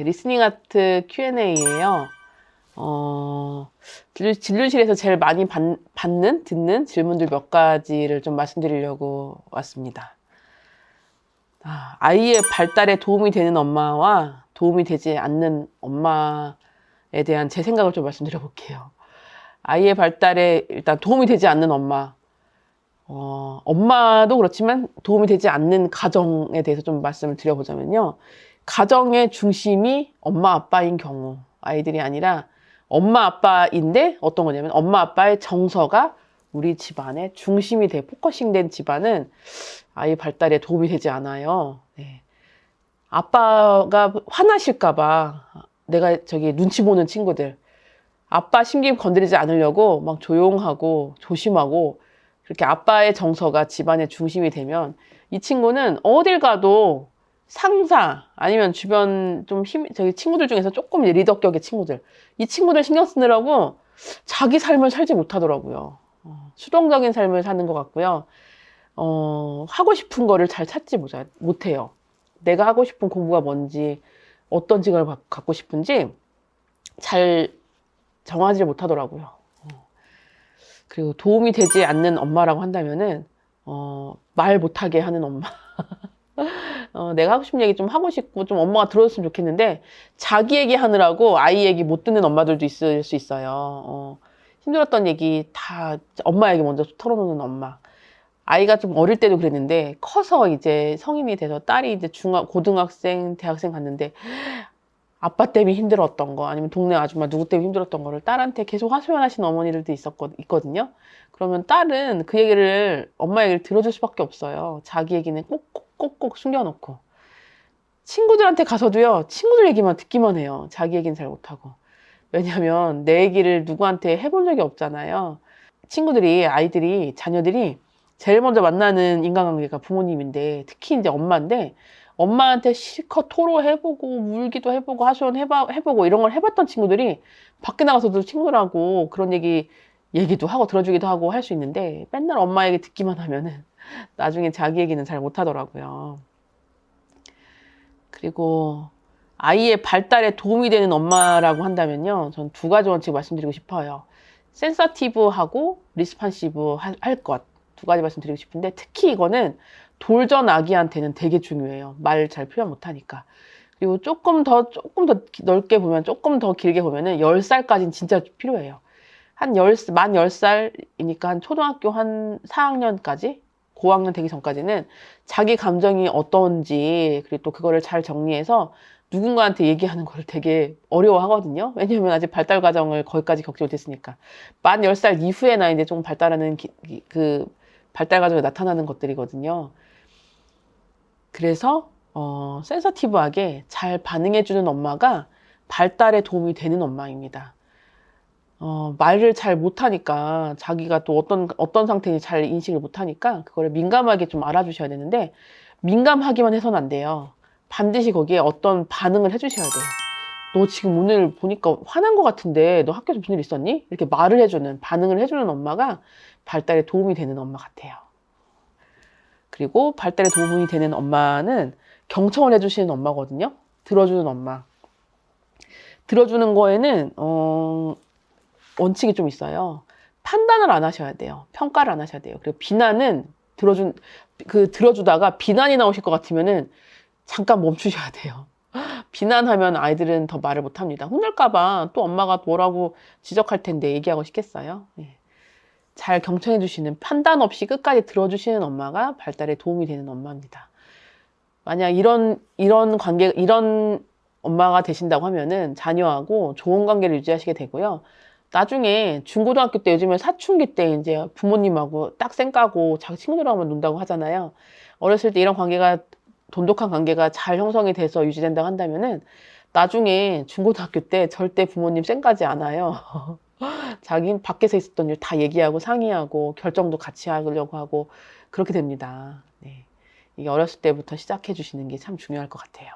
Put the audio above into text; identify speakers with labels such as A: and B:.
A: 리스닝 아트 Q&A예요. 진료실에서 제일 많이 듣는 질문들 몇 가지를 좀 말씀드리려고 왔습니다. 아이의 발달에 도움이 되는 엄마와 도움이 되지 않는 엄마에 대한 제 생각을 좀 말씀드려 볼게요. 아이의 발달에 일단 도움이 되지 않는 엄마. 엄마도 그렇지만 도움이 되지 않는 가정에 대해서 좀 말씀을 드려보자면요. 가정의 중심이 엄마 아빠인 경우, 아이들이 아니라 엄마 아빠인데 어떤 거냐면 엄마 아빠의 정서가 우리 집안의 중심이 돼 포커싱된 집안은 아이 발달에 도움이 되지 않아요. 네. 아빠가 화나실까봐 내가 눈치 보는 친구들, 아빠 심기 건드리지 않으려고 막 조용하고 조심하고 그렇게 아빠의 정서가 집안의 중심이 되면 이 친구는 어딜 가도 상사 아니면 주변 친구들 중에서 조금 리더격의 친구들, 이 친구들 신경 쓰느라고 자기 삶을 살지 못하더라고요. 수동적인 삶을 사는 것 같고요. 하고 싶은 거를 잘 찾지 못해요. 내가 하고 싶은 공부가 뭔지, 어떤 직업을 갖고 싶은지 잘 정하지 못하더라고요. 그리고 도움이 되지 않는 엄마라고 한다면은 말 못하게 하는 엄마. 내가 하고 싶은 얘기 좀 하고 싶고 좀 엄마가 들어줬으면 좋겠는데 자기 얘기 하느라고 아이 얘기 못 듣는 엄마들도 있을 수 있어요. 힘들었던 얘기 다 엄마 얘기 먼저 털어놓는 엄마. 아이가 좀 어릴 때도 그랬는데 커서 이제 성인이 돼서 딸이 이제 고등학생, 대학생 갔는데 아빠 때문에 힘들었던 거 아니면 동네 아줌마 누구 때문에 힘들었던 거를 딸한테 계속 하소연하시는 어머니들도 있거든요. 그러면 딸은 그 얘기를 엄마 얘기를 들어줄 수밖에 없어요. 자기 얘기는 꼭꼭 숨겨놓고. 친구들한테 가서도요. 친구들 얘기만 듣기만 해요. 자기 얘기는 잘 못하고. 왜냐하면 내 얘기를 누구한테 해본 적이 없잖아요. 아이들이, 자녀들이 제일 먼저 만나는 인간관계가 부모님인데 특히 이제 엄마인데 엄마한테 실컷 토로해보고 울기도 해보고 하소연해보고 이런 걸 해봤던 친구들이 밖에 나가서도 친구들하고 그런 얘기도 하고 들어주기도 하고 할 수 있는데 맨날 엄마 얘기 듣기만 하면은 나중에 자기 얘기는 잘 못하더라고요. 그리고 아이의 발달에 도움이 되는 엄마라고 한다면요. 전 두 가지 원칙 말씀드리고 싶어요. 센서티브하고 리스판시브 할 것. 두 가지 말씀드리고 싶은데 특히 이거는 돌전 아기한테는 되게 중요해요. 말 잘 표현 못하니까. 그리고 조금 더 넓게 보면, 조금 더 길게 보면은 10살까지는 진짜 필요해요. 만 10살이니까 한 초등학교 한 4학년까지, 고학년 되기 전까지는 자기 감정이 어떤지, 그리고 또 그거를 잘 정리해서 누군가한테 얘기하는 거를 되게 어려워하거든요. 왜냐면 아직 발달 과정을 거기까지 겪지 못했으니까. 만 10살 이후에나 이제 좀 발달하는 발달 과정에 나타나는 것들이거든요. 그래서 센서티브하게 잘 반응해주는 엄마가 발달에 도움이 되는 엄마입니다. 말을 잘 못하니까 자기가 또 어떤 상태인지 잘 인식을 못하니까 그거를 민감하게 좀 알아주셔야 되는데 민감하기만 해서는 안 돼요. 반드시 거기에 어떤 반응을 해주셔야 돼요. 너 지금 오늘 보니까 화난 것 같은데 너 학교에서 무슨 일 있었니? 이렇게 반응을 해주는 엄마가 발달에 도움이 되는 엄마 같아요. 그리고 발달에 도움이 되는 엄마는 경청을 해주시는 엄마거든요. 들어주는 엄마. 들어주는 거에는 원칙이 좀 있어요. 판단을 안 하셔야 돼요. 평가를 안 하셔야 돼요. 그리고 비난은 들어주다가 비난이 나오실 것 같으면은 잠깐 멈추셔야 돼요. 비난하면 아이들은 더 말을 못 합니다. 혼날까봐 또 엄마가 뭐라고 지적할 텐데 얘기하고 싶겠어요. 네. 잘 경청해 주시는, 판단 없이 끝까지 들어주시는 엄마가 발달에 도움이 되는 엄마입니다. 만약 이런 엄마가 되신다고 하면은 자녀하고 좋은 관계를 유지하시게 되고요. 나중에 중고등학교 때 요즘에 사춘기 때 이제 부모님하고 딱 쌩 까고 자기 친구들하고만 논다고 하잖아요. 어렸을 때 이런 관계가, 돈독한 관계가 잘 형성이 돼서 유지된다고 한다면은 나중에 중고등학교 때 절대 부모님 쌩 까지 않아요. 자기 밖에서 있었던 일 다 얘기하고 상의하고 결정도 같이 하려고 하고 그렇게 됩니다. 네. 이게 어렸을 때부터 시작해 주시는 게 참 중요할 것 같아요.